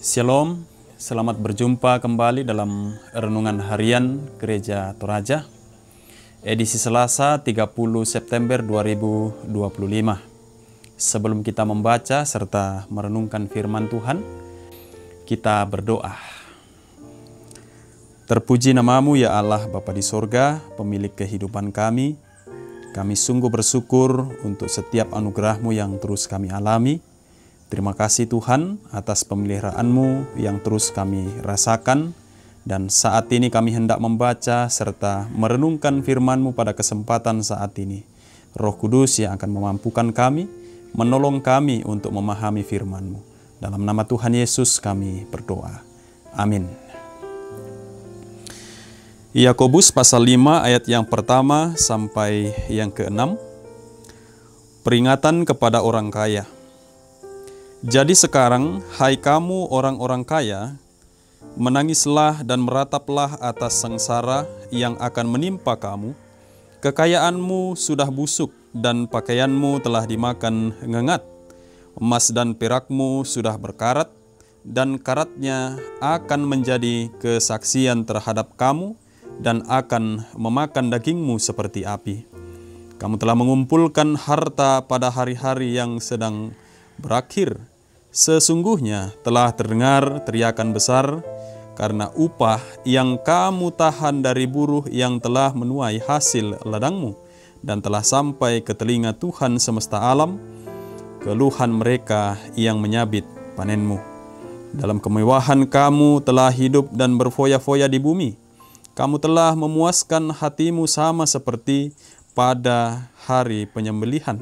Shalom, selamat berjumpa kembali dalam Renungan Harian Gereja Toraja, edisi Selasa 30 September 2025. Sebelum kita membaca serta merenungkan firman Tuhan, kita berdoa. Terpuji namamu ya Allah Bapa di sorga, pemilik kehidupan kami. Kami sungguh bersyukur untuk setiap anugerah-Mu yang terus kami alami. Terima kasih Tuhan atas pemeliharaanmu yang terus kami rasakan, dan saat ini kami hendak membaca serta merenungkan firman-Mu pada kesempatan saat ini. Roh Kudus yang akan memampukan kami, menolong kami untuk memahami firman-Mu. Dalam nama Tuhan Yesus kami berdoa. Amin. Yakobus pasal 5 ayat yang pertama sampai yang ke-6. Peringatan kepada orang kaya. Jadi sekarang, hai kamu orang-orang kaya, menangislah dan merataplah atas sengsara yang akan menimpa kamu. Kekayaanmu sudah busuk dan pakaianmu telah dimakan ngengat. Emas dan perakmu sudah berkarat, dan karatnya akan menjadi kesaksian terhadap kamu dan akan memakan dagingmu seperti api. Kamu telah mengumpulkan harta pada hari-hari yang sedang berakhir. Sesungguhnya telah terdengar teriakan besar karena upah yang kamu tahan dari buruh yang telah menuai hasil ladangmu, dan telah sampai ke telinga Tuhan semesta alam keluhan mereka yang menyabit panenmu. Dalam kemewahan kamu telah hidup dan berfoya-foya di bumi. Kamu telah memuaskan hatimu sama seperti pada hari penyembelihan.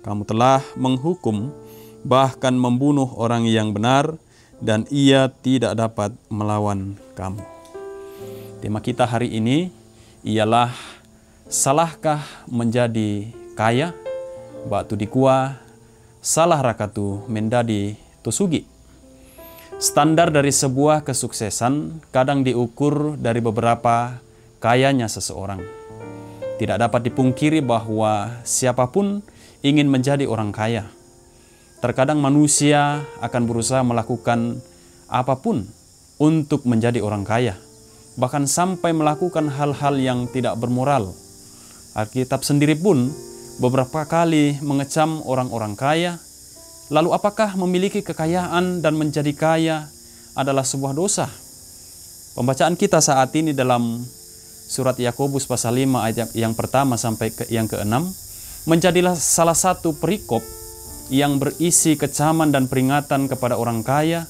Kamu telah menghukum, bahkan membunuh orang yang benar, dan ia tidak dapat melawan kamu. Tema kita hari ini ialah, salahkah menjadi kaya? Batu dikua, salah rakatu mendadi tusugi. Standar dari sebuah kesuksesan kadang diukur dari beberapa kayanya seseorang. Tidak dapat dipungkiri bahwa siapapun ingin menjadi orang kaya. Terkadang manusia akan berusaha melakukan apapun untuk menjadi orang kaya, bahkan sampai melakukan hal-hal yang tidak bermoral. Alkitab sendiri pun beberapa kali mengecam orang-orang kaya. Lalu apakah memiliki kekayaan dan menjadi kaya adalah sebuah dosa? Pembacaan kita saat ini dalam surat Yakobus pasal 5 ayat yang pertama sampai yang ke-6 menjadilah salah satu perikop yang berisi kecaman dan peringatan kepada orang kaya.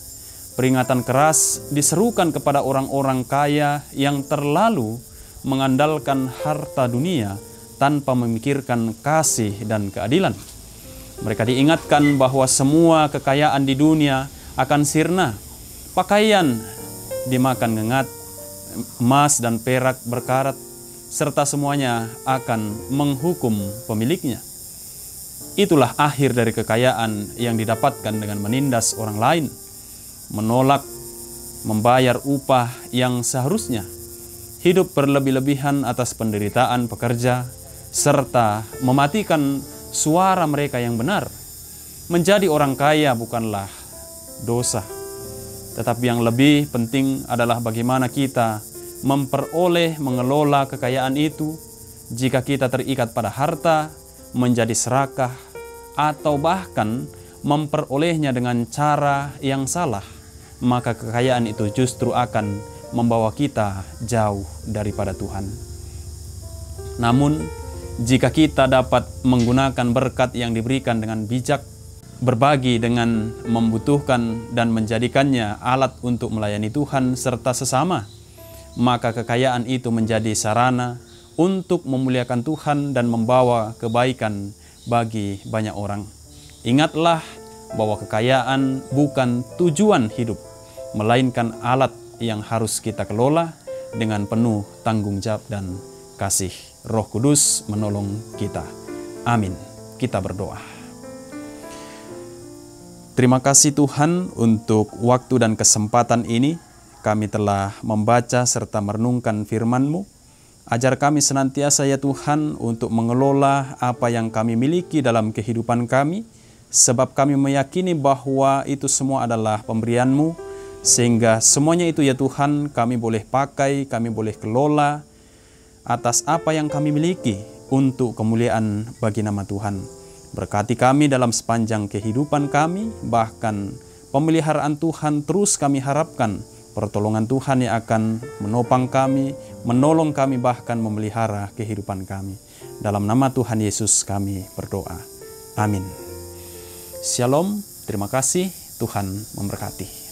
Peringatan keras diserukan kepada orang-orang kaya yang terlalu mengandalkan harta dunia tanpa memikirkan kasih dan keadilan. Mereka diingatkan bahwa semua kekayaan di dunia akan sirna. Pakaian dimakan ngengat, emas dan perak berkarat, serta semuanya akan menghukum pemiliknya. Itulah akhir dari kekayaan yang didapatkan dengan menindas orang lain, menolak membayar upah yang seharusnya, hidup berlebih-lebihan atas penderitaan pekerja, serta mematikan suara mereka yang benar. Menjadi orang kaya bukanlah dosa, tetapi yang lebih penting adalah bagaimana kita memperoleh mengelola kekayaan itu. Jika kita terikat pada harta, menjadi serakah, atau bahkan memperolehnya dengan cara yang salah, maka kekayaan itu justru akan membawa kita jauh daripada Tuhan. Namun, jika kita dapat menggunakan berkat yang diberikan dengan bijak, berbagi dengan membutuhkan, dan menjadikannya alat untuk melayani Tuhan serta sesama, maka kekayaan itu menjadi sarana untuk memuliakan Tuhan dan membawa kebaikan bagi banyak orang. Ingatlah bahwa kekayaan bukan tujuan hidup, melainkan alat yang harus kita kelola dengan penuh tanggung jawab dan kasih. Roh Kudus menolong kita. Amin. Kita berdoa. Terima kasih Tuhan untuk waktu dan kesempatan ini. Kami telah membaca serta merenungkan firman-Mu. Ajar kami senantiasa ya Tuhan untuk mengelola apa yang kami miliki dalam kehidupan kami, sebab kami meyakini bahwa itu semua adalah pemberian-Mu Sehingga semuanya itu ya Tuhan kami boleh pakai, kami boleh kelola atas apa yang kami miliki untuk kemuliaan bagi nama Tuhan. Berkati kami dalam sepanjang kehidupan kami, bahkan pemeliharaan Tuhan terus kami harapkan. Pertolongan Tuhan yang akan menopang kami, menolong kami, bahkan memelihara kehidupan kami. Dalam nama Tuhan Yesus kami berdoa. Amin. Shalom, terima kasih, Tuhan memberkati.